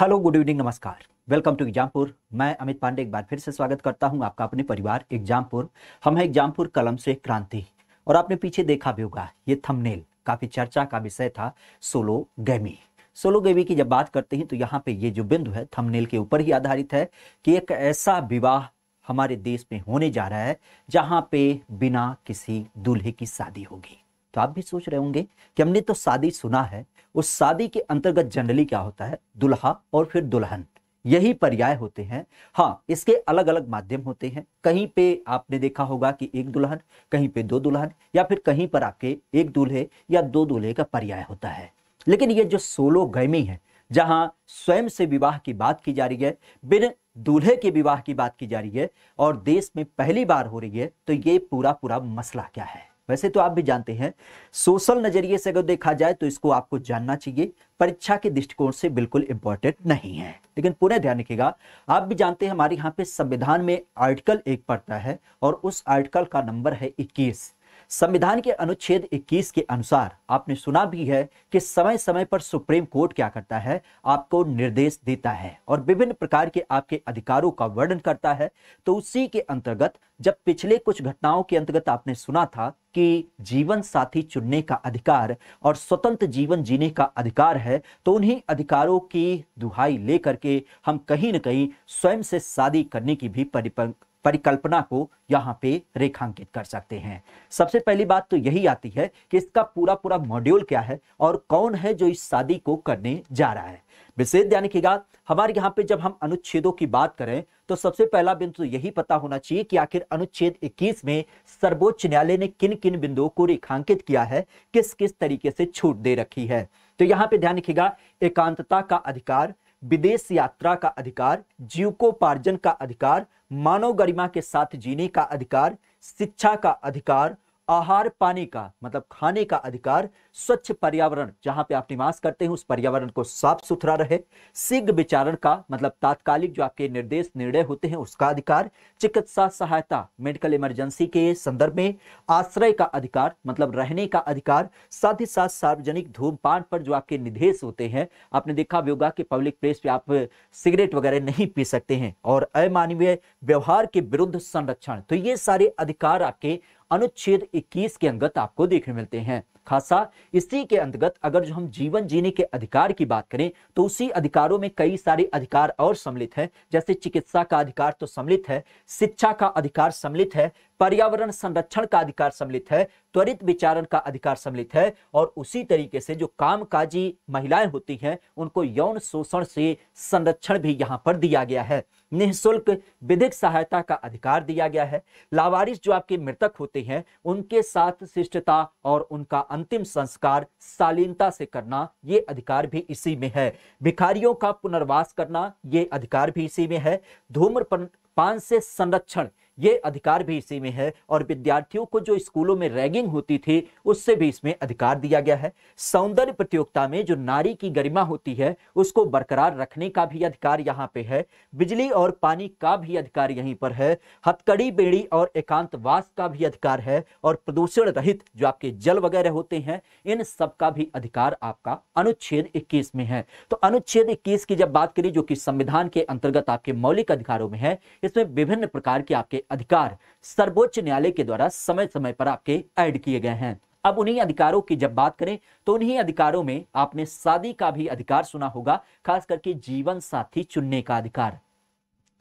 Hello, good evening, नमस्कार। Welcome to Exampur. मैं अमित पांडे एक बार फिर से स्वागत करता हूं आपका अपने परिवार एग्जामपुर। हम हैं एग्जामपुर कलम से क्रांति। और आपने पीछे देखा भी होगा, ये थंबनेल काफी चर्चा का विषय था, सोलोगैमी। सोलोगैमी की जब बात करते हैं तो यहाँ पे ये जो बिंदु है थंबनेल के ऊपर ही आधारित है कि एक ऐसा विवाह हमारे देश में होने जा रहा है जहाँ पे बिना किसी दूल्हे की शादी होगी। तो आप भी सोच रहे होंगे कि हमने तो शादी सुना है, उस शादी के अंतर्गत जनरली क्या होता है, दुल्हा और फिर दुल्हन, यही पर्याय होते हैं। हाँ, इसके अलग अलग माध्यम होते हैं। कहीं पे आपने देखा होगा कि एक दुल्हन, कहीं पे दो दुल्हन, या फिर कहीं पर आपके एक दूल्हे या दो दूल्हे का पर्याय होता है। लेकिन ये जो सोलोगैमी है, जहां स्वयं से विवाह की बात की जा रही है, बिन दूल्हे के विवाह की बात की जा रही है और देश में पहली बार हो रही है, तो ये पूरा पूरा मसला क्या है। वैसे तो आप भी जानते हैं, सोशल नजरिए से अगर देखा जाए तो इसको आपको जानना चाहिए, परीक्षा के दृष्टिकोण से बिल्कुल इंपॉर्टेंट नहीं है। लेकिन पुनः ध्यान रखिएगा, आप भी जानते हैं हमारे यहाँ पे संविधान में आर्टिकल 1 पड़ता है और उस आर्टिकल का नंबर है 21। संविधान के अनुच्छेद 21 के अनुसार आपने सुना भी है कि समय समय पर सुप्रीम कोर्ट क्या करता है, आपको निर्देश देता है और विभिन्न प्रकार के आपके अधिकारों का वर्णन करता है। तो उसी के अंतर्गत जब पिछले कुछ घटनाओं के अंतर्गत आपने सुना था कि जीवन साथी चुनने का अधिकार और स्वतंत्र जीवन जीने का अधिकार है, तो उन्हीं अधिकारों की दुहाई लेकर के हम कहीं न कहीं स्वयं से शादी करने की भी परिकल्पना को यहाँ पे रेखांकित कर सकते हैं। सबसे पहली बात तो यही आती है कि इसका पूरा पूरा मॉड्यूल क्या है और कौन है जो इस शादी को करने जा रहा है। विशेष ध्यान रखिएगा, हमारे यहाँ पे जब हम अनुच्छेदों की बात करें तो सबसे पहला बिंदु तो यही पता होना चाहिए कि आखिर अनुच्छेद 21 में सर्वोच्च न्यायालय ने किन किन बिंदुओं को रेखांकित किया है, किस किस तरीके से छूट दे रखी है। तो यहाँ पे ध्यान रखिएगा, एकांतता का अधिकार, विदेश यात्रा का अधिकार, जीविकोपार्जन का अधिकार, मानव गरिमा के साथ जीने का अधिकार, शिक्षा का अधिकार, आहार पानी का मतलब खाने का अधिकार, स्वच्छ पर्यावरण, जहां पे आप निवास करते हैं उस पर्यावरण को साफ सुथरा रहे, शीघ्र विचारण का मतलब तात्कालिक जो आपके निर्देश निर्णय होते हैं उसका अधिकार, चिकित्सा सहायता मेडिकल इमरजेंसी के संदर्भ में, आश्रय का अधिकार मतलब रहने का अधिकार, साथ ही साथ सार्वजनिक धूम्रपान पर जो आपके निर्देश होते हैं, आपने देखा भी होगा कि पब्लिक प्लेस पे आप सिगरेट वगैरह नहीं पी सकते हैं, और अमानवीय व्यवहार के विरुद्ध संरक्षण, तो ये सारे अधिकार आपके अनुच्छेद 21 के अंतर्गत आपको देखने मिलते हैं। खासा इसी के अंतर्गत अगर जो हम जीवन जीने के अधिकार की बात करें तो उसी अधिकारों में कई सारे अधिकार और सम्मिलित हैं, जैसे चिकित्सा का अधिकार तो सम्मिलित है, शिक्षा का अधिकार सम्मिलित है, पर्यावरण संरक्षण का अधिकार सम्मिलित है, त्वरित विचारण का अधिकार सम्मिलित है, और उसी तरीके से जो कामकाजी महिलाएं होती हैं उनको यौन शोषण से संरक्षण भी यहां पर दिया गया है। निःशुल्क विधिक सहायता का अधिकार दिया गया है। लावारिस जो आपके मृतक होते हैं उनके साथ शिष्टता और उनका अंतिम संस्कार शालीनता से करना, ये अधिकार भी इसी में है। भिखारियों का पुनर्वास करना, ये अधिकार भी इसी में है। धूम्रपान से संरक्षण, ये अधिकार भी इसी में है। और विद्यार्थियों को जो स्कूलों में रैगिंग होती थी उससे भी इसमें अधिकार दिया गया है। सौंदर्य प्रतियोगिता में जो नारी की गरिमा होती है उसको बरकरार रखने का भी अधिकार यहाँ पे है। बिजली और पानी का भी अधिकार यहीं पर है। हथकड़ी बेड़ी और एकांतवास का भी अधिकार है। और प्रदूषण रहित जो आपके जल वगैरह होते हैं इन सब का भी अधिकार आपका अनुच्छेद 21 में है। तो अनुच्छेद 21 की जब बात करें जो कि संविधान के अंतर्गत आपके मौलिक अधिकारों में है, इसमें विभिन्न प्रकार के आपके अधिकार सर्वोच्च न्यायालय के द्वारा समय समय पर आपके ऐड किए गए हैं। अब उन्हीं अधिकारों की जब बात करें तो उन्हीं अधिकारों में आपने शादी का भी अधिकार सुना होगा, खास करके जीवन साथी चुनने का अधिकार।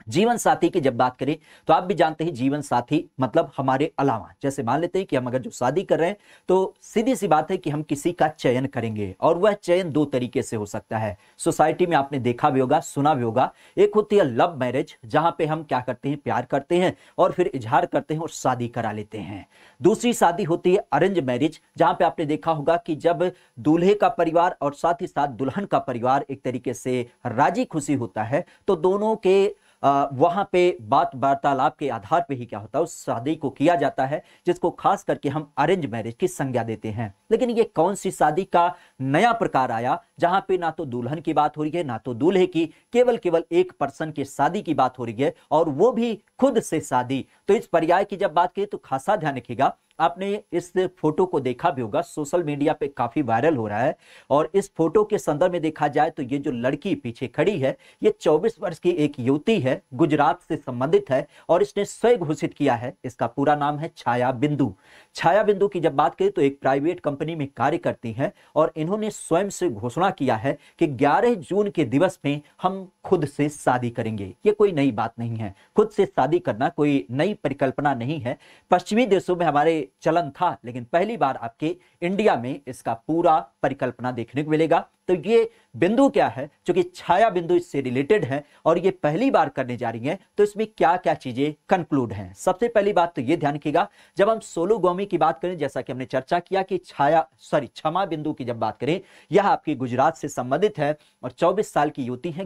जीवन साथी की जब बात करें तो आप भी जानते हैं जीवन साथी मतलब हमारे अलावा, जैसे मान लेते हैं कि हम अगर जो शादी कर रहे हैं तो सीधी सी बात है कि हम किसी का चयन करेंगे, और वह चयन दो तरीके से हो सकता है। सोसाइटी में आपने देखा भी होगा, सुना भी होगा, एक होती है लव मैरिज, जहां पे हम क्या करते हैं, प्यार करते हैं और फिर इजहार करते हैं और शादी करा लेते हैं। दूसरी शादी होती है अरेंज मैरिज, जहां पे आपने देखा होगा कि जब दूल्हे का परिवार और साथ ही साथ दुल्हन का परिवार एक तरीके से राजी खुशी होता है तो दोनों के वहां पे बात वार्तालाप के आधार पे ही क्या होता है, उस शादी को किया जाता है, जिसको खास करके हम अरेंज मैरिज की संज्ञा देते हैं। लेकिन ये कौन सी शादी का नया प्रकार आया जहां पे ना तो दुल्हन की बात हो रही है ना तो दूल्हे की, केवल एक पर्सन की शादी की बात हो रही है, और वो भी खुद से शादी। तो इस पर्याय की जब बात करें तो खासा ध्यान रखिएगा। आपने इस फोटो को देखा भी होगा, सोशल मीडिया पे काफी वायरल हो रहा है। और इस फोटो के संदर्भ में देखा जाए तो ये जो लड़की पीछे खड़ी है, ये 24 वर्ष की एक युवती है, गुजरात से संबंधित है, और इसने स्वयं घोषित किया है। इसका पूरा नाम है छाया बिंदु। छाया बिंदु की जब बात करें तो एक प्राइवेट कंपनी में कार्य करती हैं, और इन्होंने स्वयं से घोषणा किया है कि 11 जून के दिवस में हम खुद से शादी करेंगे। ये कोई नई बात नहीं है, खुद से शादी करना कोई नई परिकल्पना नहीं है। पश्चिमी देशों में हमारे चलन था, लेकिन पहली बार आपके इंडिया में इसका पूरा परिकल्पना देखने को मिलेगा। तो ये बिंदु क्या है, क्योंकि छाया बिंदु इससे रिलेटेड है और ये पहली बार करने जा रही है, तो इसमें क्या क्या चीजें कंक्लूड हैं। सबसे पहली बात तो ये ध्यान रखिएगा, जब हम सोलोगोमी की बात करें, जैसा कि हमने चर्चा किया कि क्षमा बिंदु की जब बात करें, यह आपकी गुजरात से संबंधित है और 24 साल की युवती है।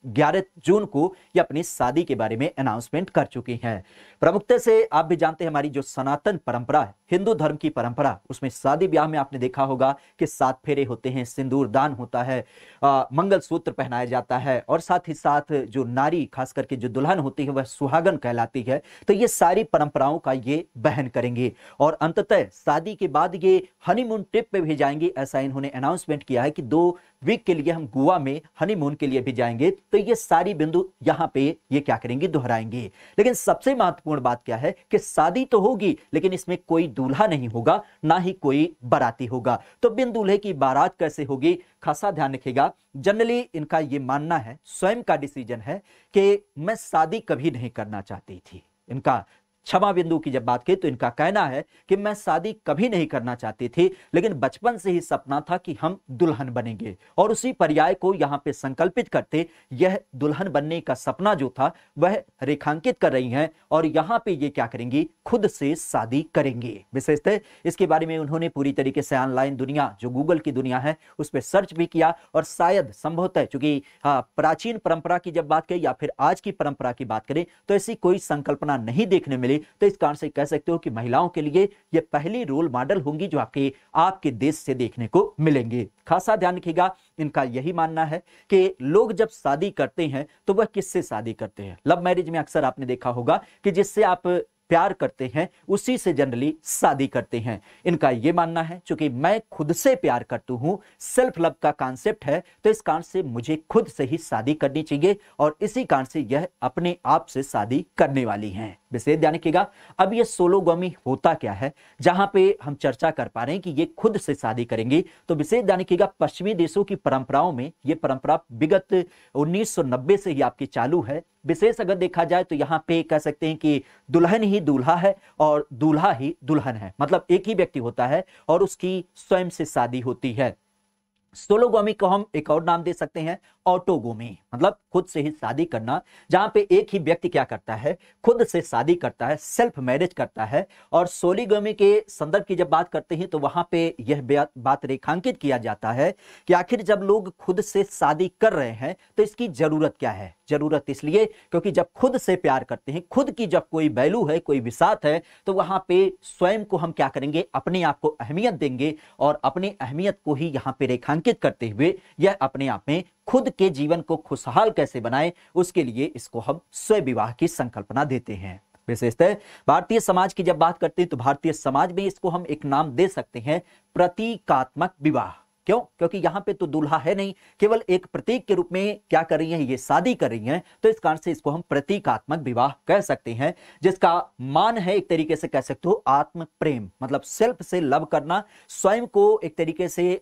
11 जून को ये अपनी शादी के बारे में अनाउंसमेंट कर चुकी हैं। प्रमुखता से आप भी जानते हैं, हमारी जो सनातन परंपरा है, हिंदू धर्म की परंपरा, उसमें शादी ब्याह में आपने देखा होगा कि 7 फेरे होते हैं, सिंदूर दान होता है, मंगलसूत्र पहनाया जाता है, और साथ ही साथ जो नारी, खास करके जो दुल्हन होती है, वह सुहागन कहलाती है। तो ये सारी परंपराओं का ये बहन करेंगे, और अंततः शादी के बाद ये हनीमून ट्रिप पे भी जाएंगे। ऐसा इन्होंने अनाउंसमेंट किया है कि 2 वीक के लिए हम गोवा में हनीमून के लिए भी जाएंगे। तो ये सारी बिंदु यहां पे ये क्या करेंगे, दोहराएंगे। लेकिन सबसे महत्वपूर्ण बात क्या है कि शादी तो होगी, लेकिन इसमें कोई दूल्हा नहीं होगा, ना ही कोई बाराती होगा। तो बिन दूल्हे की बारात कैसे होगी, खासा ध्यान रखिएगा। जनरली इनका ये मानना है, स्वयं का डिसीजन है कि मैं शादी कभी नहीं करना चाहती थी। इनका क्षमा बिंदु की जब बात की तो इनका कहना है कि मैं शादी कभी नहीं करना चाहती थी, लेकिन बचपन से ही सपना था कि हम दुल्हन बनेंगे, और उसी पर्याय को यहां पे संकल्पित करते यह दुल्हन बनने का सपना जो था वह रेखांकित कर रही हैं, और यहां पे ये क्या करेंगी, खुद से शादी करेंगे। विशेषतः इसके बारे में उन्होंने पूरी तरीके से ऑनलाइन दुनिया, जो गूगल की दुनिया है, उस पर सर्च भी किया, और शायद संभवतः चूंकि प्राचीन परंपरा की जब बात करें या फिर आज की परंपरा की बात करें तो ऐसी कोई संकल्पना नहीं देखने मिली। तो इस कारण से कह सकते हो कि महिलाओं के लिए ये पहली रोल मॉडल होंगी जो आपके देश से देखने को मिलेंगे। खासा ध्यान रखिएगा, इनका यही मानना है कि लोग जब शादी करते हैं तो वह किससे शादी करते हैं। लव मैरिज में अक्सर आपने देखा होगा कि जिससे आप प्यार करते हैं उसी से जनरली शादी करते हैं। इनका यह मानना है क्योंकि मैं खुद से प्यार करती हूं, सेल्फ लव का कॉन्सेप्ट है, तो इस कारण से मुझे खुद से ही शादी करनी चाहिए, और इसी कारण से यह अपने आप से शादी करने वाली हैं। विशेष ध्यान रखिएगा। अब ये सोलोगमी होता क्या है, जहां पे हम चर्चा कर पा रहे हैं कि ये खुद से शादी करेंगे, तो विशेष ध्यान रखिएगा, पश्चिमी देशों की परंपराओं में ये परंपरा विगत 1990 से ही आपकी चालू है। विशेष अगर देखा जाए तो यहाँ पे कह सकते हैं कि दुल्हन ही दूल्हा है और दूल्हा ही दुल्हन है, मतलब एक ही व्यक्ति होता है और उसकी स्वयं से शादी होती है। सोलोगमी को हम एक और नाम दे सकते हैं ऑटोगोमी, मतलब खुद से ही शादी करना, जहां पे एक ही व्यक्ति क्या करता है, खुद से शादी करता है, सेल्फ मैरिज करता है। और सोलीगमी के संदर्भ की जब बात करते हैं तो वहां पे यह बात रेखांकित किया जाता है कि आखिर जब लोग खुद से शादी कर रहे हैं तो इसकी जरूरत क्या है। जरूरत इसलिए क्योंकि जब खुद से प्यार करते हैं, खुद की जब कोई वैल्यू है, कोई विसात है, तो वहां पे स्वयं को हम क्या करेंगे, अपने आप को अहमियत देंगे, और अपनी अहमियत को ही यहां पे रेखांकित करते हुए यह अपने आप में खुद के जीवन को खुशहाल कैसे बनाए, उसके लिए इसको हम स्वयं विवाह की संकल्पना देते हैं। विशेषतः भारतीय समाज की जब बात करते हैं तो भारतीय समाज में इसको हम एक नाम दे सकते हैं, प्रतीकात्मक विवाह। क्यों? क्योंकि यहां पे तो दूल्हा है नहीं, केवल एक प्रतीक के रूप में क्या कर रही हैं, ये शादी कर रही हैं, तो इस कारण से इसको हम प्रतीकात्मक विवाह कह सकते हैं, जिसका मान है एक तरीके से कह सकते हो आत्म प्रेम, मतलब सेल्फ से लव करना, स्वयं को एक तरीके से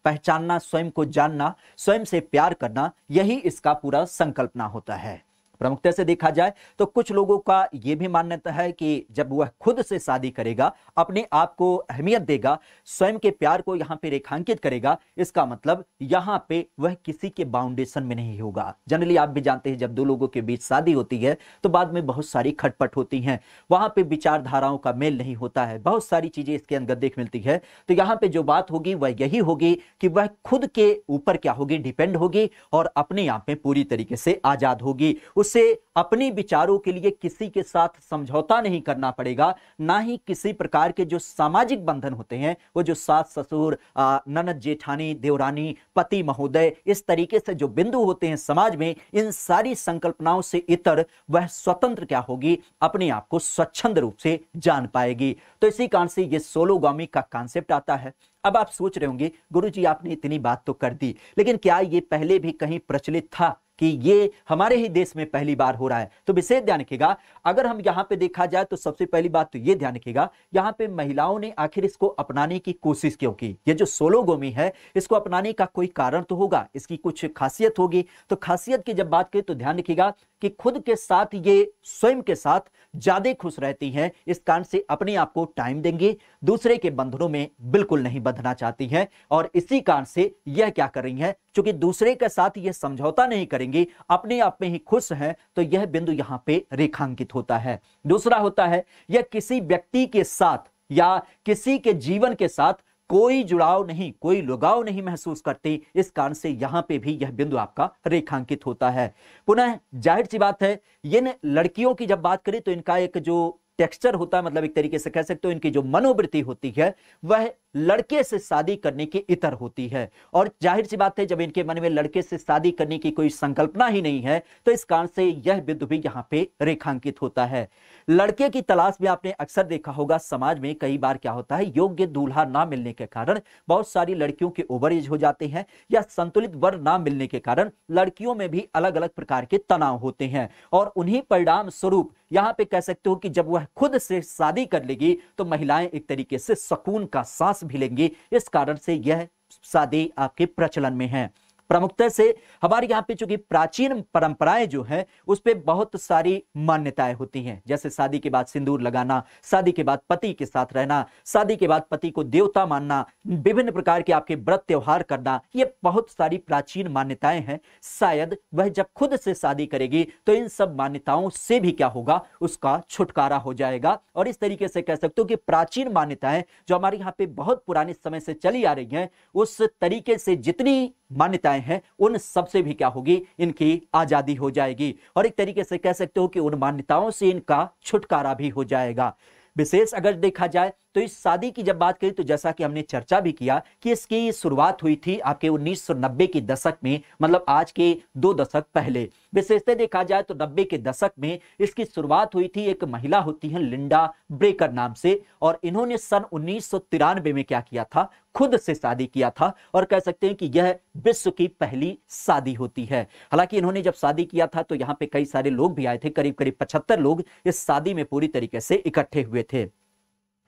पहचानना, स्वयं को जानना, स्वयं से प्यार करना, यही इसका पूरा संकल्पना होता है। प्रमुखता से देखा जाए तो कुछ लोगों का यह भी मान्यता है कि जब वह खुद से शादी करेगा, अपने आप को अहमियत देगा, स्वयं के प्यार को यहां पे रेखांकित करेगा, इसका मतलब यहां पे वह किसी के बाउंडेशन में नहीं होगा। जनरली आप भी जानते हैं जब दो लोगों के बीच शादी होती है तो बाद में बहुत सारी खटपट होती हैं, वहां पे विचारधाराओं का मेल नहीं होता है, बहुत सारी चीजें इसके अंदर देख मिलती है। तो यहां पे जो बात होगी वह यही होगी कि वह खुद के ऊपर क्या होगी, डिपेंड होगी, और अपने आप में पूरी तरीके से आजाद होगी। उसे अपनी विचारों के लिए किसी के साथ समझौता नहीं करना पड़ेगा, ना ही किसी प्रकार के जो सामाजिक बंधन होते हैं, वो जो सास ससुर, ननद जेठानी, देवरानी, पति महोदय, इस तरीके से जो बिंदु होते हैं समाज में, इन सारी संकल्पनाओं से इतर वह स्वतंत्र क्या होगी, अपने आप को स्वच्छंद रूप से जान पाएगी। तो इसी कारण से ये सोलोगामी का कॉन्सेप्ट आता है। अब आप सोच रहे होंगे गुरुजी आपने इतनी बात तो कर दी, लेकिन क्या ये पहले भी कहीं प्रचलित था कि ये हमारे ही देश में पहली बार हो रहा है? तो विशेष ध्यान रखिएगा, अगर हम यहां पे देखा जाए तो सबसे पहली बात तो ये ध्यान रखिएगा, यहां पे महिलाओं ने आखिर इसको अपनाने की कोशिश क्यों की? ये जो सोलोगामी है, इसको अपनाने का कोई कारण तो होगा, इसकी कुछ खासियत होगी। तो खासियत की जब बात करें तो ध्यान रखिएगा कि खुद के साथ ये स्वयं के साथ ज्यादा खुश रहती हैं, इस कारण से अपने आप को टाइम देंगी, दूसरे के बंधनों में बिल्कुल नहीं बंधना चाहती हैं। और इसी कारण से यह क्या कर रही हैं, क्योंकि दूसरे के साथ यह समझौता नहीं करेंगी, अपने आप में ही खुश हैं, तो यह बिंदु यहां पे रेखांकित होता है। दूसरा होता है, यह किसी व्यक्ति के साथ या किसी के जीवन के साथ कोई जुड़ाव नहीं, कोई लगाव नहीं महसूस करती, इस कारण से यहां पे भी यह बिंदु आपका रेखांकित होता है। पुनः जाहिर सी बात है, इन लड़कियों की जब बात करें तो इनका एक जो टेक्सचर होता है, मतलब एक तरीके से कह सकते हो इनकी जो मनोवृत्ति होती है वह लड़के से शादी करने की इतर होती है। और जाहिर सी बात है, जब इनके मन में लड़के से शादी करने की कोई संकल्पना ही नहीं है, तो इस कारण से यह बिंदु भी यहाँ पे रेखांकित होता है। लड़के की तलाश में आपने अक्सर देखा होगा समाज में कई बार क्या होता है, योग्य दूल्हा ना मिलने के कारण बहुत सारी लड़कियों के ओवर एज हो जाते हैं, या संतुलित वर ना मिलने के कारण लड़कियों में भी अलग अलग प्रकार के तनाव होते हैं। और उन्हीं परिणाम स्वरूप यहां पे कह सकते हो कि जब वह खुद से शादी कर लेगी तो महिलाएं एक तरीके से सुकून का सांस भी लेंगी। इस कारण से यह शादी आपके प्रचलन में है। प्रमुखता से हमारे यहाँ पे चूंकि प्राचीन परंपराएं जो हैं उस पे बहुत सारी मान्यताएं होती हैं, जैसे शादी के बाद सिंदूर लगाना, शादी के बाद पति के साथ रहना, शादी के बाद पति को देवता मानना, विभिन्न प्रकार के आपके व्रत त्योहार करना, ये बहुत सारी प्राचीन मान्यताएं हैं। शायद वह जब खुद से शादी करेगी तो इन सब मान्यताओं से भी क्या होगा, उसका छुटकारा हो जाएगा। और इस तरीके से कह सकते हो कि प्राचीन मान्यताएं जो हमारे यहाँ पे बहुत पुराने समय से चली आ रही हैं, उस तरीके से जितनी मान्यताएं हैं उन सबसे भी क्या होगी, इनकी आजादी हो जाएगी। और एक तरीके से कह सकते हो कि उन मान्यताओं से इनका छुटकारा भी हो जाएगा। विशेष अगर देखा जाए तो इस शादी की जब बात करें तो जैसा कि हमने चर्चा भी किया कि इसकी शुरुआत हुई थी आपके 1990 के दशक में, मतलब आज के 2 दशक पहले। विशेषतः देखा जाए तो 90 के दशक में इसकी शुरुआत हुई थी, एक महिला होती है लिंडा ब्रेकर नाम से, और इन्होंने सन 1993 में क्या किया था, खुद से शादी किया था। और कह सकते हैं कि यह विश्व की पहली शादी होती है। हालांकि इन्होंने जब शादी किया था तो यहाँ पे कई सारे लोग भी आए थे, करीब करीब 75 लोग इस शादी में पूरी तरीके से इकट्ठे हुए थे।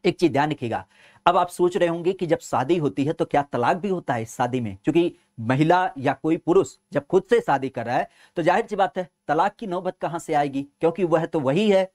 एक चीज ध्यान रखिएगा, अब आप सोच रहे होंगे कि जब शादी होती है तो क्या तलाक भी होता है इस शादी में? क्योंकि महिला या कोई पुरुष जब खुद से शादी कर रहा है तो जाहिर सी बात है तलाक की नौबत कहां से आएगी, क्योंकि वह तो वही है,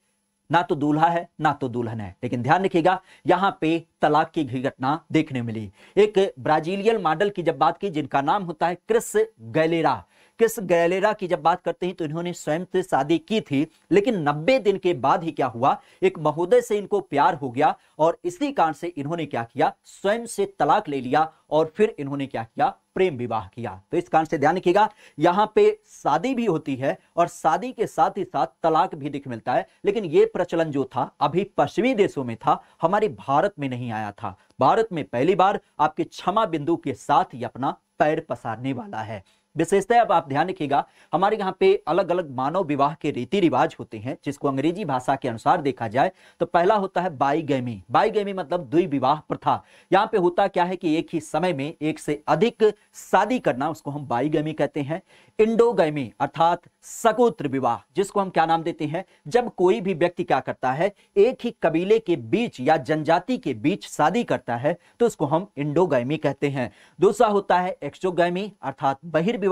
ना तो दूल्हा है ना तो दुल्हन है। लेकिन ध्यान रखिएगा यहां पे तलाक की घटना देखने मिली। एक ब्राजीलियन मॉडल की जब बात की जिनका नाम होता है क्रिस गैलेरा, क्रिस गैलेरा की जब बात करते हैं तो इन्होंने स्वयं से शादी की थी, लेकिन 90 दिन के बाद ही क्या हुआ, एक महोदय से इनको प्यार हो गया और इसी कारण से इन्होंने क्या किया, स्वयं से तलाक ले लिया और फिर इन्होंने क्या किया, प्रेम विवाह किया। तो इस कारण से ध्यान रखिएगा यहां पे शादी भी होती है और शादी के साथ ही साथ तलाक भी दिख मिलता है। लेकिन यह प्रचलन जो था अभी पश्चिमी देशों में था, हमारे भारत में नहीं आया था। भारत में पहली बार आपके क्षमा बिंदु के साथ ही अपना पैर पसारने वाला है। विशेषतः अब आप ध्यान रखिएगा हमारे यहाँ पे अलग अलग मानव विवाह के रीति रिवाज होते हैं, जिसको अंग्रेजी भाषा के अनुसार देखा जाए तो पहला होता है बाईगैमी। बाईगैमी मतलब द्विविवाह प्रथा। यहाँ पे होता क्या है कि एक ही समय में एक से अधिक शादी करना, उसको हम बाईगैमी कहते हैं। इंडोगैमी अर्थात सगोत्र विवाह, जिसको हम क्या नाम देते हैं, जब कोई भी व्यक्ति क्या करता है, एक ही कबीले के बीच या जनजाति के बीच शादी करता है तो उसको हम इंडोगैमी कहते हैं। दूसरा होता है एक्सोगैमी अर्थात बहिर्विवाह।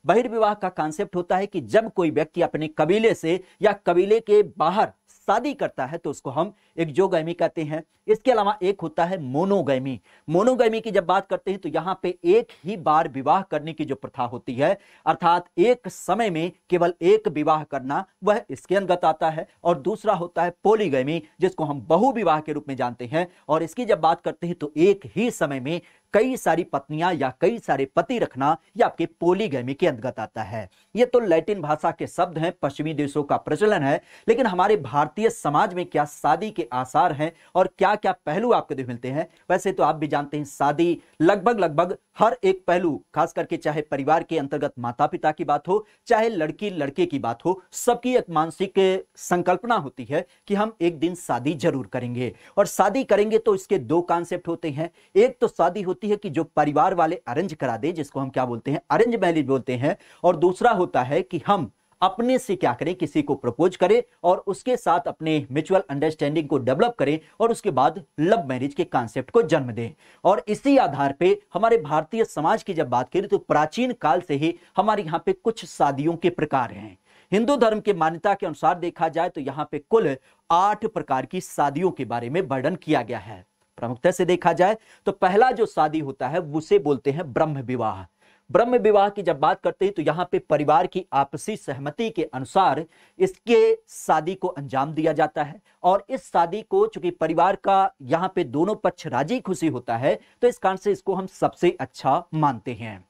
बहिर्विवाह का कॉन्सेप्ट होता है कि जब कोई व्यक्ति अपने कबीले से या कबीले के बाहर शादी करता है तो उसको हम एक्सोगैमी कहते हैं। इसके अलावा एक होता है मोनोगैमी। मोनोगैमी की जब बात करते हैं तो यहां पे एक ही बार विवाह करने की जो प्रथा होती है, अर्थात एक समय में केवल एक विवाह करना, वह इसके अंतर्गत आता है। और दूसरा होता है पॉलीगैमी, जिसको हम बहु विवाह के रूप में जानते हैं, और इसकी जब बात करते हैं तो एक ही समय में कई सारी पत्नियां या कई सारे पति रखना, यह आपके पॉलीगैमी के अंतर्गत आता है। ये तो लैटिन भाषा के शब्द हैं, पश्चिमी देशों का प्रचलन है, लेकिन हमारे भारतीय समाज में क्या शादी के आसार हैं और क्या क्या पहलू आपको देख मिलते हैं? वैसे तो आप भी जानते हैं शादी लगभग हर एक पहलू, खास करके चाहे परिवार के अंतर्गत माता पिता की बात हो, चाहे लड़की लड़के की बात हो, सबकी एक मानसिक संकल्पना होती है कि हम एक दिन शादी जरूर करेंगे। और शादी करेंगे तो इसके दो कॉन्सेप्ट होते हैं। एक तो शादी होती है कि जो परिवार वाले अरेंज करा दे, जिसको हम क्या बोलते हैं, अरेंज मैरिज बोलते हैं। और दूसरा होता है कि हम अपने से क्या करें, किसी को प्रपोज करें और उसके साथ अपने म्यूचुअल अंडरस्टैंडिंग को डेवलप करें और उसके बाद लव मैरिज के कॉन्सेप्ट को जन्म दें। और इसी आधार पे हमारे भारतीय समाज की जब बात करें तो प्राचीन काल से ही हमारे यहाँ पे कुछ शादियों के प्रकार हैं। हिंदू धर्म की मान्यता के अनुसार देखा जाए तो यहाँ पे कुल 8 प्रकार की शादियों के बारे में वर्णन किया गया है। प्रमुखता से देखा जाए तो पहला जो शादी होता है उसे बोलते हैं ब्रह्म विवाह। ब्रह्म विवाह की जब बात करते हैं तो यहाँ पे परिवार की आपसी सहमति के अनुसार इसके शादी को अंजाम दिया जाता है। और इस शादी को चूंकि परिवार का यहाँ पे दोनों पक्ष राजी खुशी होता है, तो इस कारण से इसको हम सबसे अच्छा मानते हैं।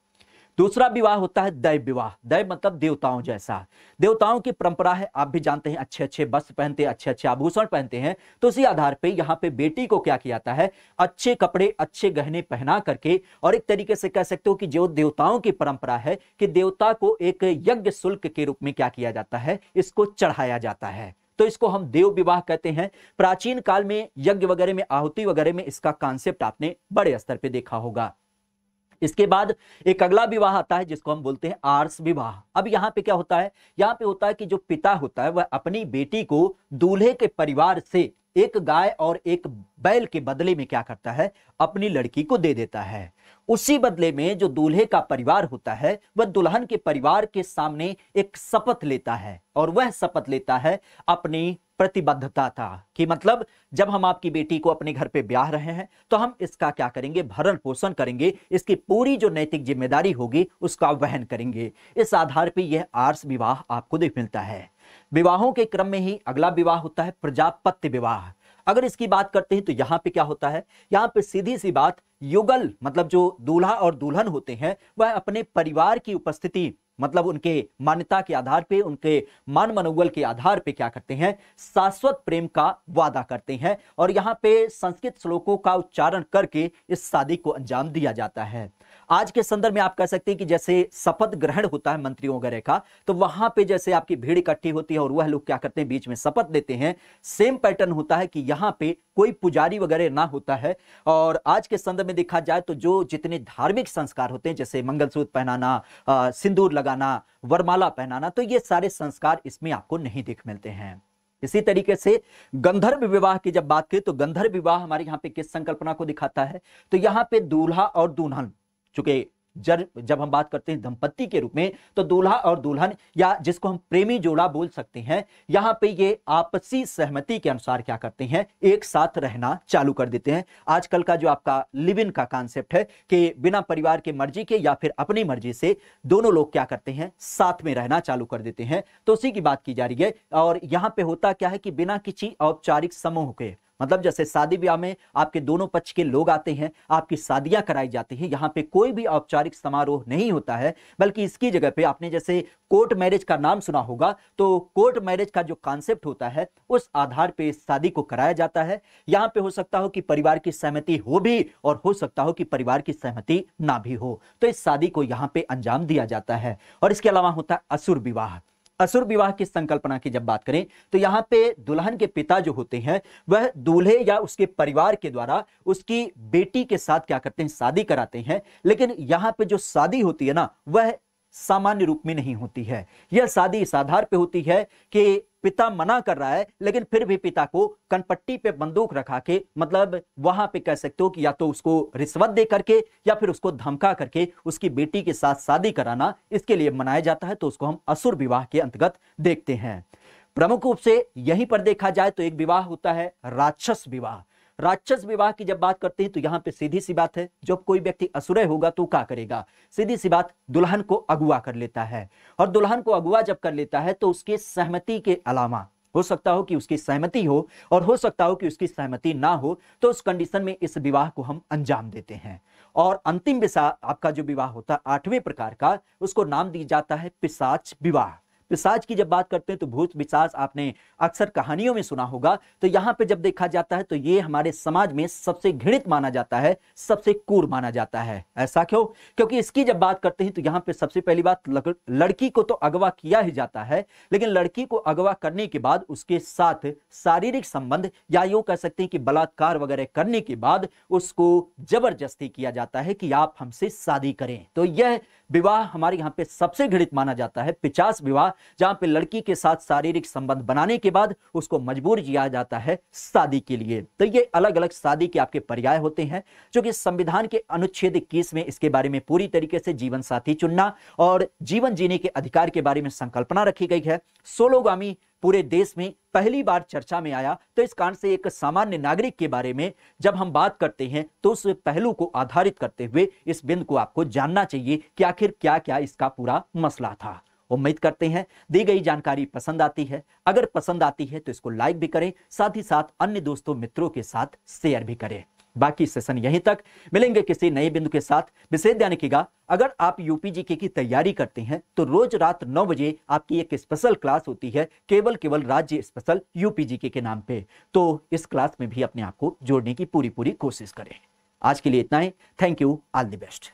दूसरा विवाह होता है दैव विवाह। दैव मतलब देवताओं जैसा। देवताओं की परंपरा है, आप भी जानते हैं, अच्छे अच्छे वस्त्र पहनते हैं, अच्छे अच्छे आभूषण पहनते हैं। तो उसी आधार पे यहाँ पे बेटी को क्या किया जाता है, अच्छे कपड़े अच्छे गहने पहना करके, और एक तरीके से कह सकते हो कि जो देवताओं की परंपरा है कि देवता को एक यज्ञ शुल्क के रूप में क्या किया जाता है, इसको चढ़ाया जाता है। तो इसको हम देव विवाह कहते हैं। प्राचीन काल में यज्ञ वगैरह में, आहुति वगैरह में इसका कॉन्सेप्ट आपने बड़े स्तर पर देखा होगा। इसके बाद एक अगला विवाह आता है जिसको हम बोलते हैं आर्ष विवाह। अब यहाँ पे क्या होता है, यहाँ पे होता है कि जो पिता होता है वह अपनी बेटी को दूल्हे के परिवार से एक गाय और एक बैल के बदले में क्या करता है, अपनी लड़की को दे देता है। उसी बदले में जो दूल्हे का परिवार होता है वह दुल्हन के परिवार के सामने एक शपथ लेता है, और वह शपथ लेता है अपनी प्रतिबद्धता था कि मतलब जब हम आपकी बेटी को अपने घर पे ब्याह रहे हैं तो हम इसका क्या करेंगे, भरण पोषण करेंगे, इसकी पूरी जो नैतिक जिम्मेदारी होगी उसका वहन करेंगे। इस आधार पे यह आर्ष विवाह आपको देख मिलता है। विवाहों के क्रम में ही अगला विवाह होता है प्रजापत्य विवाह। अगर इसकी बात करते हैं तो यहाँ पे क्या होता है, यहाँ पे सीधी सी बात, युगल मतलब जो दूल्हा और दुल्हन होते हैं वह अपने परिवार की उपस्थिति, मतलब उनके मान्यता के आधार पे, उनके मान मनोबल के आधार पे क्या करते हैं, शाश्वत प्रेम का वादा करते हैं। और यहाँ पे संस्कृत श्लोकों का उच्चारण करके इस शादी को अंजाम दिया जाता है। आज के संदर्भ में आप कह सकते हैं कि जैसे शपथ ग्रहण होता है मंत्रियों वगैरह का, तो वहां पे जैसे आपकी भीड़ इकट्ठी होती है और वह लोग क्या करते हैं, बीच में शपथ लेते हैं, सेम पैटर्न होता है कि यहाँ पे कोई पुजारी वगैरह ना होता है। और आज के संदर्भ में देखा जाए तो जो जितने धार्मिक संस्कार होते हैं, जैसे मंगलसूत्र पहनाना, सिंदूर लगाना, वरमाला पहनाना, तो ये सारे संस्कार इसमें आपको नहीं दिख मिलते हैं। इसी तरीके से गंधर्व विवाह की जब बात करें तो गंधर्व विवाह हमारे यहाँ पे किस संकल्पना को दिखाता है, तो यहाँ पे दूल्हा और दुल्हन, चूंकि जब हम बात करते हैं दंपत्ति के रूप में, तो दूल्हा और दुल्हन या जिसको हम प्रेमी जोड़ा बोल सकते हैं, यहाँ पे ये आपसी सहमति के अनुसार क्या करते हैं, एक साथ रहना चालू कर देते हैं। आजकल का जो आपका लिव इन का कॉन्सेप्ट है कि बिना परिवार के मर्जी के या फिर अपनी मर्जी से दोनों लोग क्या करते हैं, साथ में रहना चालू कर देते हैं। तो उसी की बात की जा रही है। और यहाँ पे होता क्या है कि बिना किसी औपचारिक समूह के, मतलब जैसे शादी ब्याह में आपके दोनों पक्ष के लोग आते हैं, आपकी शादियां कराई जाती हैं, यहाँ पे कोई भी औपचारिक समारोह नहीं होता है, बल्कि इसकी जगह पे आपने जैसे कोर्ट मैरिज का नाम सुना होगा, तो कोर्ट मैरिज का जो कॉन्सेप्ट होता है उस आधार पे इस शादी को कराया जाता है। यहाँ पे हो सकता हो कि परिवार की सहमति हो भी और हो सकता हो कि परिवार की सहमति ना भी हो, तो इस शादी को यहाँ पे अंजाम दिया जाता है। और इसके अलावा होता है असुर विवाह। असुर विवाह की संकल्पना की जब बात करें तो यहाँ पे दुल्हन के पिता जो होते हैं वह दूल्हे या उसके परिवार के द्वारा उसकी बेटी के साथ क्या करते हैं, शादी कराते हैं। लेकिन यहाँ पे जो शादी होती है ना, वह सामान्य रूप में नहीं होती है। यह शादी इस आधार पे होती है कि पिता मना कर रहा है, लेकिन फिर भी पिता को कनपट्टी पे बंदूक रखा के, मतलब वहां पे कह सकते हो कि या तो उसको रिश्वत दे करके या फिर उसको धमका करके उसकी बेटी के साथ शादी कराना, इसके लिए मनाया जाता है। तो उसको हम असुर विवाह के अंतर्गत देखते हैं। प्रमुख रूप से यहीं पर देखा जाए तो एक विवाह होता है राक्षस विवाह। राक्षस विवाह की जब बात करते हैं तो यहां पे सीधी सी बात है, जब कोई व्यक्ति असुरय होगा तो क्या करेगा, सीधी सी बात, दुल्हन को अगुवा कर लेता है। और दुल्हन को अगुवा जब कर लेता है तो उसके सहमति के अलावा, हो सकता हो कि उसकी सहमति हो और हो सकता हो कि उसकी सहमति ना हो, तो उस कंडीशन में इस विवाह को हम अंजाम देते हैं। और अंतिम विवाह आपका जो विवाह होता है 8वें प्रकार का, उसको नाम दी जाता है पिशाच विवाह। पिशाच की जब बात करते हैं तो भूत पिशाच आपने अक्सर कहानियों में सुना होगा। तो यहां पे जब देखा जाता है तो ये हमारे समाज में सबसे घृणित माना जाता है, सबसे क्रूर माना जाता है। ऐसा क्यों? क्योंकि इसकी जब बात करते हैं तो यहां पे सबसे पहली बात, लड़की को तो अगवा किया ही जाता है, लेकिन लड़की को अगवा करने के बाद उसके साथ शारीरिक संबंध या यूं कह सकते हैं कि बलात्कार वगैरह करने के बाद उसको जबरदस्ती किया जाता है कि आप हमसे शादी करें। तो यह विवाह हमारे यहाँ पे सबसे घृणित माना जाता है, पिशाच विवाह, जहां पे लड़की के साथ शारीरिक संबंध बनाने के बाद उसको मजबूर किया जाता है शादी के लिए। तो ये अलग अलग शादी के आपके पर्याय होते हैं, जो कि संविधान के अनुच्छेद 21 में इसके बारे में पूरी तरीके से जीवन साथी चुनना और जीवन जीने के अधिकार के बारे में संकल्पना रखी गई है। सोलोगामी पूरे देश में पहली बार चर्चा में आया। तो इस कारण से एक सामान्य नागरिक के बारे में जब हम बात करते हैं तो उस पहलू को आधारित करते हुए इस बिंदु को आपको जानना चाहिए कि आखिर क्या क्या इसका पूरा मसला था। उम्मीद करते हैं दी गई जानकारी पसंद आती है। अगर पसंद आती है तो इसको लाइक भी करें, साथ ही साथ अन्य दोस्तों मित्रों के साथ शेयर भी करें। बाकी सेशन यहीं तक, मिलेंगे किसी नए बिंदु के साथ। विशेष ध्यान रखिएगा, अगर आप यूपीजीके की तैयारी करते हैं तो रोज रात 9 बजे आपकी एक स्पेशल क्लास होती है, केवल राज्य स्पेशल यूपीजीके के नाम पे। तो इस क्लास में भी अपने आप को जोड़ने की पूरी कोशिश करें। आज के लिए इतना ही। Thank you, all the best.